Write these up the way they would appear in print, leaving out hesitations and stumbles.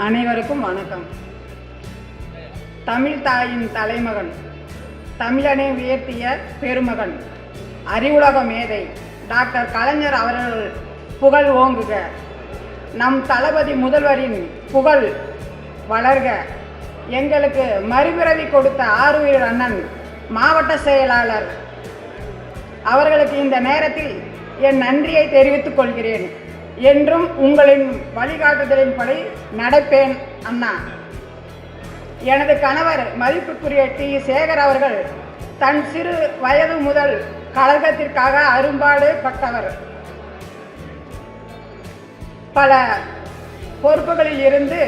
அனைவருக்கும் வணக்கம். தமிழ் தாயின் தலைமகன், தமிழனை உயர்த்திய பெருமகன், அறிவுலக மேதை டாக்டர் கலைஞர் அவர்கள் புகழ் ஓங்குக. நம் தளபதி முதல்வரின் புகழ் வளர்க. எங்களுக்கு மறுபிறவி கொடுத்த ஆருயிர் அண்ணன் மாவட்ட செயலாளர் அவர்களுக்கு இந்த நேரத்தில் என் நன்றியை தெரிவித்துக் கொள்கிறேன். என்றும் உங்களின் வழிகாட்டுதலின்படி நடப்பேன் அண்ணா. எனது கணவர் மதிப்புக்குரிய டி. சேகர் அவர்கள் தன் சிறு வயது முதல் கழகத்திற்காக அரும்பாடு பட்டவர். பல பொறுப்புகளில் இருந்து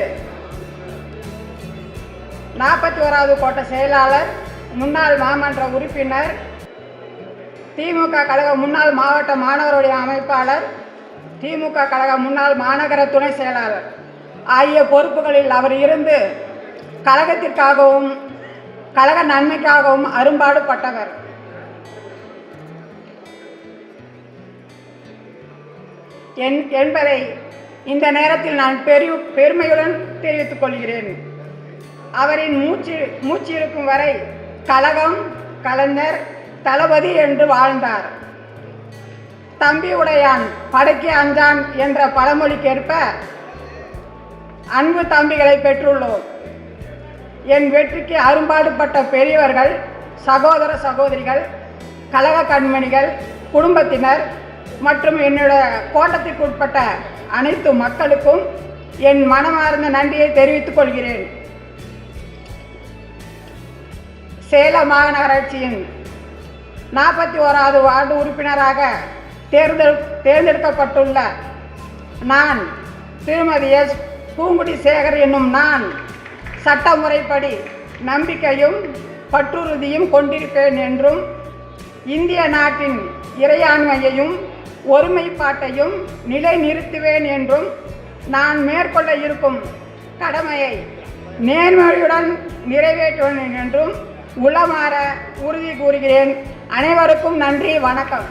41வது கோட்ட செயலாளர், முன்னாள் மாமன்ற உறுப்பினர், திமுக கழக முன்னாள் மாவட்ட மாணவருடைய அமைப்பாளர், திமுக கழக முன்னாள் மாநகர துணை செயலாளர் ஆகிய பொறுப்புகளில் அவர் இருந்து கழகத்திற்காகவும் கழக நன்மைக்காகவும் அரும்பாடுபட்டவர். என்பதை இந்த நேரத்தில் நான் பெருமையுடன் தெரிவித்துக் கொள்கிறேன். அவரின் மூச்சு இருக்கும் வரை கழகம், கலைஞர், தளபதி என்று வாழ்ந்தார். தம்பி உடையான் படைக்கு அஞ்சான் என்ற பழமொழிக்கேற்ப அன்பு தம்பிகளை பெற்றுள்ளோம். என் வெற்றிக்கு அரும்பாடுபட்ட பெரியவர்கள், சகோதர சகோதரிகள், கழக கண்மணிகள், குடும்பத்தினர் மற்றும் என்னுடைய கோட்டத்திற்குட்பட்ட அனைத்து மக்களுக்கும் என் மனமார்ந்த நன்றியை தெரிவித்துக் கொள்கிறேன். சேலம் மாநகராட்சியின் 41வது வார்டு உறுப்பினராக தேர்ந்தெடுக்கப்பட்டுள்ள நான், திருமதி எஸ். பூங்குடி சேகர் என்னும் நான், சட்டமுறைப்படி நம்பிக்கையும் பற்றுறுதியும் கொண்டிருப்பேன் என்றும், இந்திய நாட்டின் இறையாண்மையையும் ஒருமைப்பாட்டையும் நிலைநிறுத்துவேன் என்றும், நான் மேற்கொள்ள இருக்கும் கடமையை நேர்மையுடன் நிறைவேற்றுவேன் என்றும் உளமாற உறுதி கூறுகிறேன். அனைவருக்கும் நன்றி, வணக்கம்.